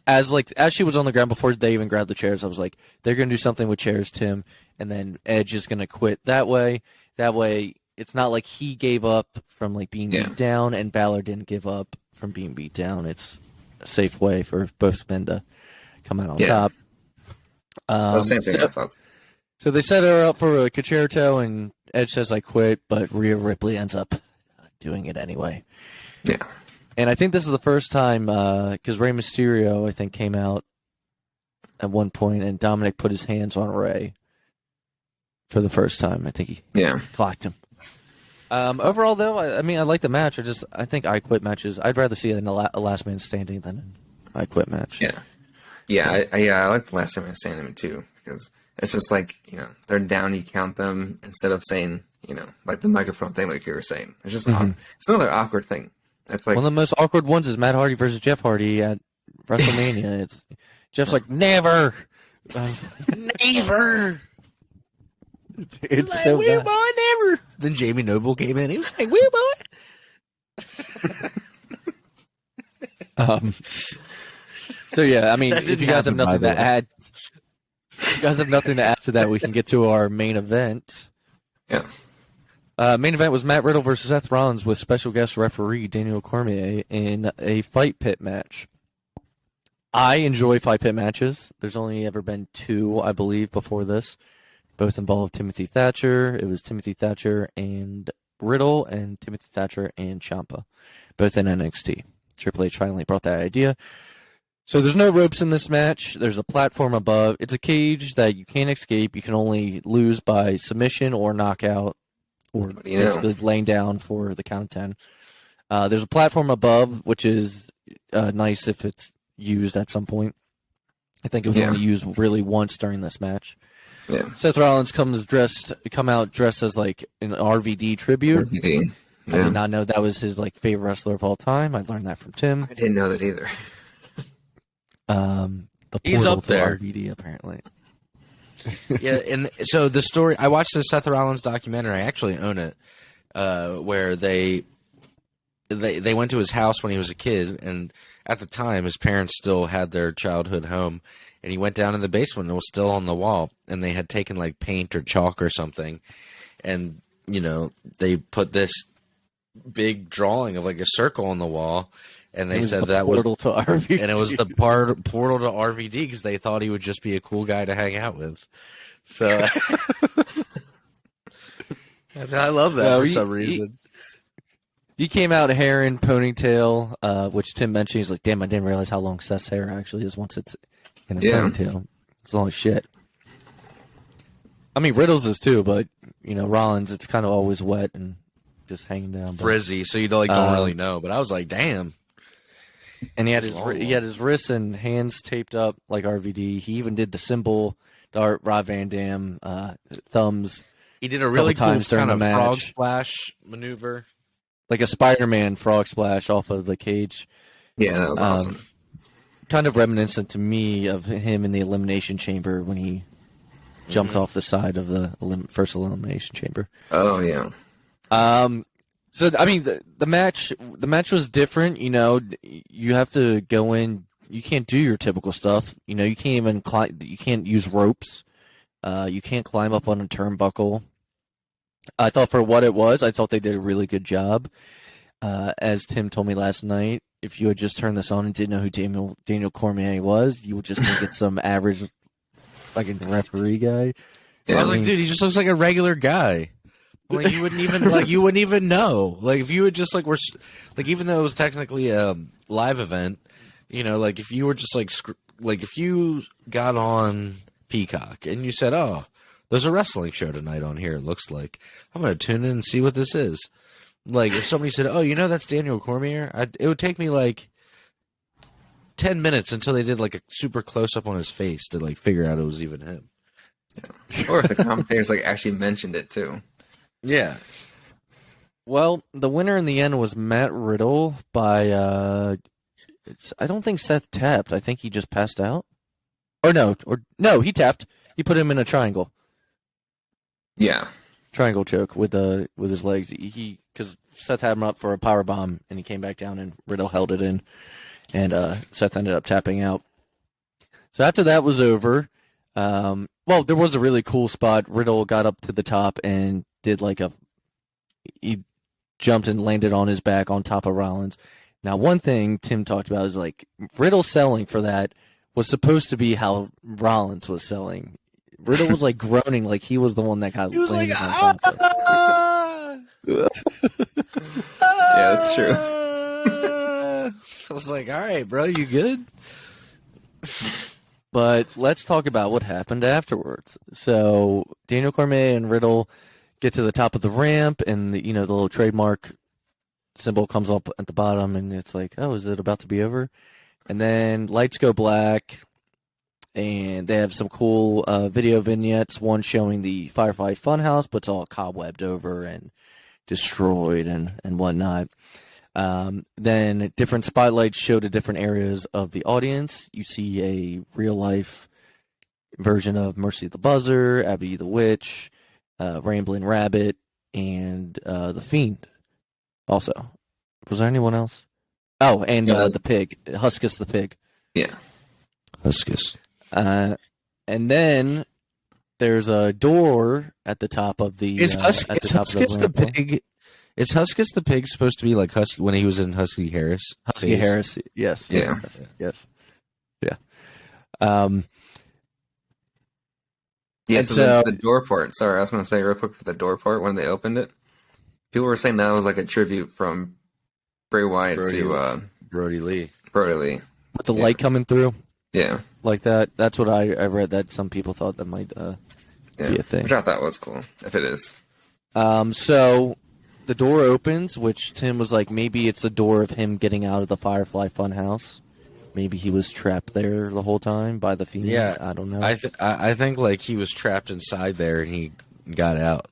Speaker 2: as she was on the ground before they even grabbed the chairs, I was like, they're going to do something with chairs, Tim, and then Edge is going to quit that way. That way, it's not like he gave up from like being beat down, and Balor didn't give up from being beat down. It's a safe way for both men to come out on top.
Speaker 3: The same thing I thought.
Speaker 2: So they set her up for a concerto, and Edge says, I quit, but Rhea Ripley ends up doing it anyway.
Speaker 3: Yeah.
Speaker 2: And I think this is the first time, because Rey Mysterio, I think, came out at one point, and Dominic put his hands on Rey for the first time. I think he clocked him. Overall, though, I like the match. I think I Quit matches, I'd rather see it in a Last Man Standing than an I Quit match.
Speaker 3: I like the Last Man Standing too, because it's just like, they're down, you count them, instead of saying, like the microphone thing like you were saying. It's just it's another awkward thing. It's like
Speaker 2: one of the most awkward ones is Matt Hardy versus Jeff Hardy at WrestleMania. Jeff's like, never. Never. It's
Speaker 1: like,
Speaker 2: so
Speaker 1: weird
Speaker 2: bad.
Speaker 1: boy, never. Then Jamie Noble came in. He was like, weird boy.
Speaker 2: So yeah, I mean, if you guys have nothing to add, to that, we can get to our main event.
Speaker 3: Yeah.
Speaker 2: Main event was Matt Riddle versus Seth Rollins with special guest referee Daniel Cormier in a fight pit match. I enjoy fight pit matches. There's only ever been 2, I believe, before this. Both involved Timothy Thatcher. It was Timothy Thatcher and Riddle, and Timothy Thatcher and Ciampa, both in NXT. Triple H finally brought that idea. So there's no ropes in this match. There's a platform above. It's a cage that you can't escape. You can only lose by submission or knockout, or basically laying down for the count of 10. There's a platform above, which is nice if it's used at some point. I think it was only used really once during this match.
Speaker 3: Yeah.
Speaker 2: Seth Rollins come out dressed as like an RVD tribute.
Speaker 3: RVD.
Speaker 2: I did not know that was his like favorite wrestler of all time. I learned that from Tim.
Speaker 3: I didn't know that either.
Speaker 2: The
Speaker 1: He's
Speaker 2: portal
Speaker 1: up there.
Speaker 2: to RVD apparently.
Speaker 1: Yeah, and so the story, I watched the Seth Rollins documentary. I actually own it, where they went to his house when he was a kid, and at the time his parents still had their childhood home, and he went down in the basement and it was still on the wall, and they had taken like paint or chalk or something, and they put this big drawing of like a circle on the wall, and they said that was
Speaker 2: portal to RVD.
Speaker 1: And it was the portal to RVD because they thought he would just be a cool guy to hang out with. So I love that for some reason.
Speaker 2: He came out hair in ponytail, which Tim mentioned. He's like, damn, I didn't realize how long Seth's hair actually is once it's in a ponytail. It's long as shit. I mean, Riddle's is too, but, Rollins, it's kind of always wet and just hanging down.
Speaker 1: Frizzy, so you don't really know. But I was like, damn.
Speaker 2: And he had his wrists and hands taped up like RVD. He even did the symbol dart, Rob Van Dam, thumbs.
Speaker 1: He did a really cool
Speaker 2: times during
Speaker 1: kind of
Speaker 2: the match.
Speaker 1: frog splash maneuver.
Speaker 2: Like a Spider-Man frog splash off of the cage.
Speaker 3: Yeah, that was awesome.
Speaker 2: Kind of reminiscent to me of him in the Elimination Chamber when he jumped off the side of the first elimination chamber.
Speaker 3: Oh yeah.
Speaker 2: So I mean, the match was different. You know, you have to go in. You can't do your typical stuff. You know, you can't even climb. You can't use ropes. You can't climb up on a turnbuckle. I thought for what it was, I thought they did a really good job. As Tim told me last night, if you had just turned this on and didn't know who Daniel Cormier was, you would just think it's some average fucking referee guy.
Speaker 1: I was like, dude, he just looks like a regular guy. Like you wouldn't even know. Like if you would just like even though it was technically a live event, you know, like if you were just like if you got on Peacock and you said, "Oh, there's a wrestling show tonight on here. It looks like I'm going to tune in and see what this is." Like if somebody said, "Oh, you know that's Daniel Cormier," it would take me like 10 minutes until they did like a super close up on his face to like figure out it was even him.
Speaker 3: Yeah. Or if the commentators like actually mentioned it too.
Speaker 1: Yeah.
Speaker 2: Well, the winner in the end was Matt Riddle by I don't think Seth tapped. I think he just passed out. Or no, he tapped. He put him in a triangle.
Speaker 3: Yeah.
Speaker 2: Triangle choke with his legs. Because Seth had him up for a power bomb and he came back down and Riddle held it in, and Seth ended up tapping out. So after that was over, well, there was a really cool spot. Riddle got up to the top and did he jumped and landed on his back on top of Rollins. Now, one thing Tim talked about is like Riddle selling for that was supposed to be how Rollins was selling. Riddle was like groaning like he was the one that got landed on top.
Speaker 3: Yeah, that's true.
Speaker 1: I was like, all right, bro, you good?
Speaker 2: But let's talk about what happened afterwards. So Daniel Cormier and Riddle get to the top of the ramp, and the little trademark symbol comes up at the bottom, and it's like, oh, is it about to be over? And then lights go black, and they have some cool video vignettes, one showing the Firefly Funhouse, but it's all cobwebbed over and destroyed and whatnot. Then different spotlights show to different areas of the audience. You see a real-life version of Mercy the Buzzer, Abby the Witch, Ramblin' Rabbit, and The Fiend. Also, was there anyone else? Oh, and the pig, Huskus the pig.
Speaker 3: Yeah,
Speaker 1: Huskus.
Speaker 2: And then there's a door at the top of the.
Speaker 1: Is Huskus the pig? Is Huskus the pig supposed to be like Husky when he was in Husky Harris?
Speaker 2: Husky Harris, yes.
Speaker 3: Yeah.
Speaker 2: Yes. Yeah.
Speaker 3: Yeah, so the door part. Sorry, I was going to say real quick for the door part when they opened it. People were saying that was like a tribute from Bray Wyatt to
Speaker 1: Brody Lee.
Speaker 2: With the light coming through.
Speaker 3: Yeah.
Speaker 2: Like that. That's what I read, that some people thought that might be a thing.
Speaker 3: Which I thought was cool, if it is.
Speaker 2: So the door opens, which Tim was like, maybe it's the door of him getting out of the Firefly Funhouse. Maybe he was trapped there the whole time by the Fiend.
Speaker 1: Yeah,
Speaker 2: I don't know.
Speaker 1: I think like he was trapped inside there and he got out.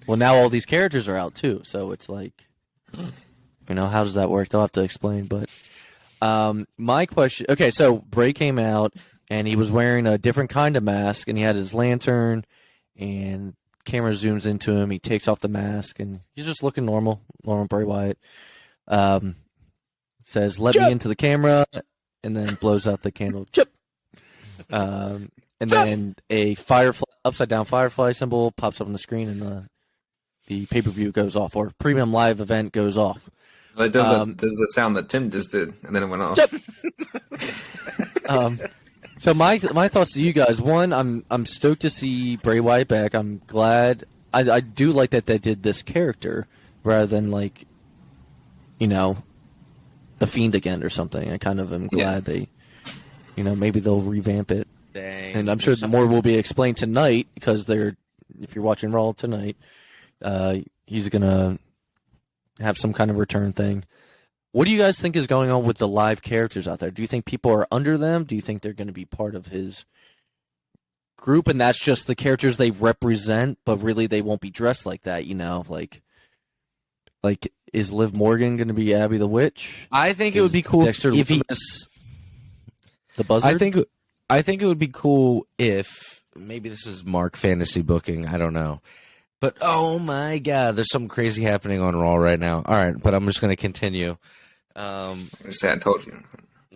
Speaker 2: Well, now all these characters are out too, so it's like, how does that work? They'll have to explain. But my question, okay, so Bray came out and he was wearing a different kind of mask, and he had his lantern, and camera zooms into him. He takes off the mask, and he's just looking normal Bray Wyatt. Says, "Let me into the camera," and then blows out the candle. Chip. And then a upside down firefly symbol pops up on the screen, and the pay-per-view goes off, or premium live event goes off.
Speaker 3: Well, it does the sound that Tim just did, and then it went off.
Speaker 2: So my thoughts to you guys: one, I'm stoked to see Bray Wyatt back. I'm glad. I do like that they did this character rather than like, the Fiend again or something. I kind of am glad they, maybe they'll revamp it.
Speaker 1: Dang.
Speaker 2: And I'm sure more will be explained tonight, because if you're watching Raw tonight, he's gonna have some kind of return thing. What do you guys think is going on with the live characters out there? Do you think people are under them? Do you think they're going to be part of his group, and that's just the characters they represent, but really they won't be dressed like that? Like is Liv Morgan going to be Abby the Witch?
Speaker 1: I think it would be cool
Speaker 2: Dexter
Speaker 1: if he,
Speaker 2: Lumis the Buzzard.
Speaker 1: I think it would be cool if maybe this is Mark fantasy booking. I don't know. But, oh, my God, there's something crazy happening on Raw right now. All right, but I'm just going to continue.
Speaker 3: I told you.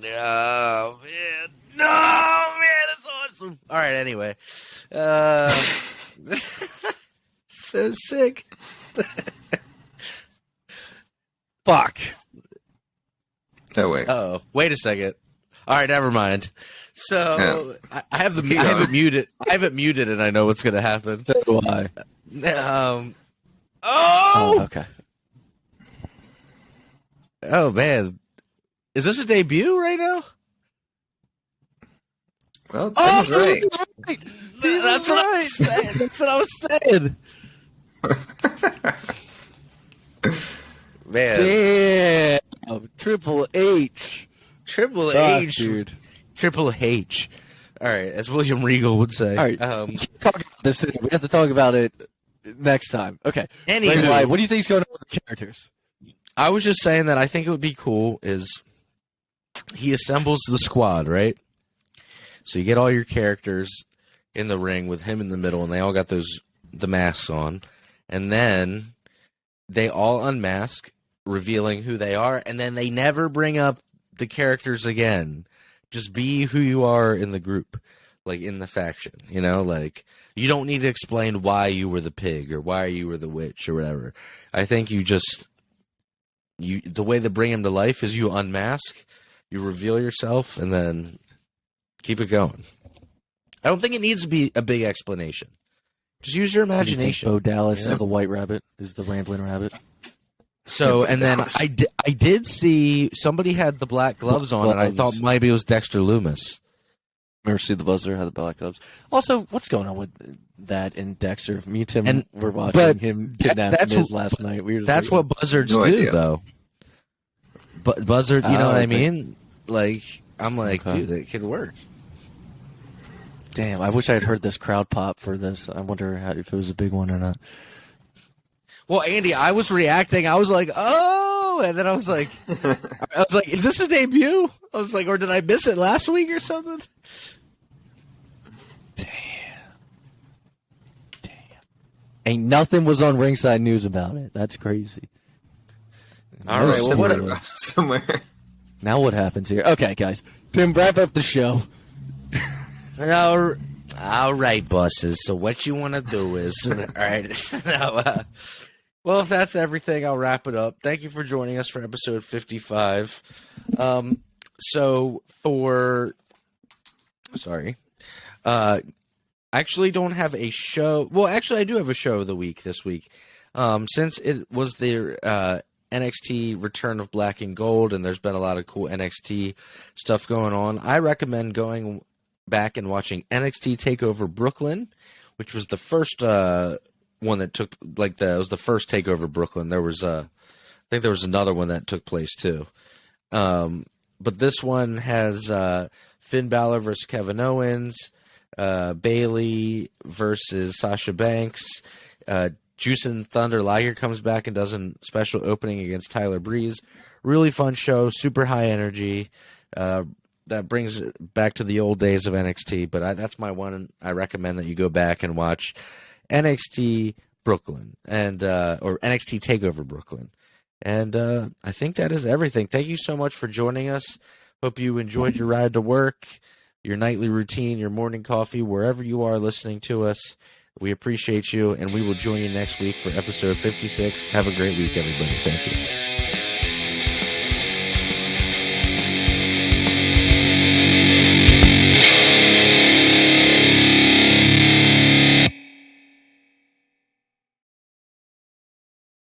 Speaker 1: Oh, man. No, man, that's awesome. All right, anyway. So sick. Fuck.
Speaker 3: Oh, wait.
Speaker 1: Oh, wait a second. All right, never mind. So I have it muted. I have it muted, and I know what's going to happen.
Speaker 2: So do I.
Speaker 1: Oh,
Speaker 2: okay.
Speaker 1: Oh man, is this a debut right now?
Speaker 3: Well, Tim's right.
Speaker 1: That's what I was saying. That's what I was saying. Man,
Speaker 2: damn, Triple H,
Speaker 1: Triple H,
Speaker 2: dude,
Speaker 1: Triple H. All right, as William Regal would say.
Speaker 2: All right, talk about this. We have to talk about it next time. Okay.
Speaker 1: Anyway,
Speaker 2: what do you think is going on with the characters?
Speaker 1: I was just saying that I think it would be cool is he assembles the squad, right? So you get all your characters in the ring with him in the middle, and they all got the masks on, and then they all unmask, revealing who they are, and then they never bring up the characters again. Just be who you are in the group, like in the faction, you know, like you don't need to explain why you were the pig or why you were the witch or whatever. I think the way they bring him to life is you unmask, you reveal yourself, and then keep it going. I don't think it needs to be a big explanation. Just use your imagination.
Speaker 2: Bo Dallas is the white rabbit, is the rambling rabbit.
Speaker 1: So, and then I did see somebody had the black gloves on, and I thought maybe it was Dexter Loomis.
Speaker 2: Remember, see the Buzzer had the black gloves. Also, what's going on with that and Dexter? Me and Tim were watching him kidnap Miz last night.
Speaker 1: That's what buzzards do, though. But buzzard, you know what I mean? Like, I'm like, dude, that could work.
Speaker 2: Damn, I wish I had heard this crowd pop for this. I wonder if it was a big one or not.
Speaker 1: Well, Andy, I was reacting. I was like, oh, and then I was like, is this a debut? I was like, or did I miss it last week or something?
Speaker 2: Damn. Ain't nothing was on Ringside News about it. That's crazy.
Speaker 1: All right, well,
Speaker 3: whatever. Somewhere.
Speaker 2: Now what happens here? Okay, guys. Tim, wrap up the show.
Speaker 1: All right, bosses. So what you want to do is, all right. Now, well, if that's everything, I'll wrap it up. Thank you for joining us for episode 55. I actually don't have a show. Well, actually, I do have a show of the week this week. Since it was the NXT Return of Black and Gold, and there's been a lot of cool NXT stuff going on, I recommend going back and watching NXT TakeOver Brooklyn, which was the first one that took, like, it was the first TakeOver Brooklyn. There was I think there was another one that took place too. But this one has Finn Balor versus Kevin Owens, Bayley versus Sasha Banks, Juice and Thunder Liger comes back and does a special opening against Tyler Breeze. Really fun show, super high energy. That brings it back to the old days of NXT, but that's my one. I recommend that you go back and watch NXT Brooklyn and or NXT TakeOver Brooklyn. And I think that is everything. Thank you so much for joining us. Hope you enjoyed your ride to work, your nightly routine, your morning coffee, wherever you are listening to us. We appreciate you, and we will join you next week for episode 56. Have a great week, everybody. Thank you.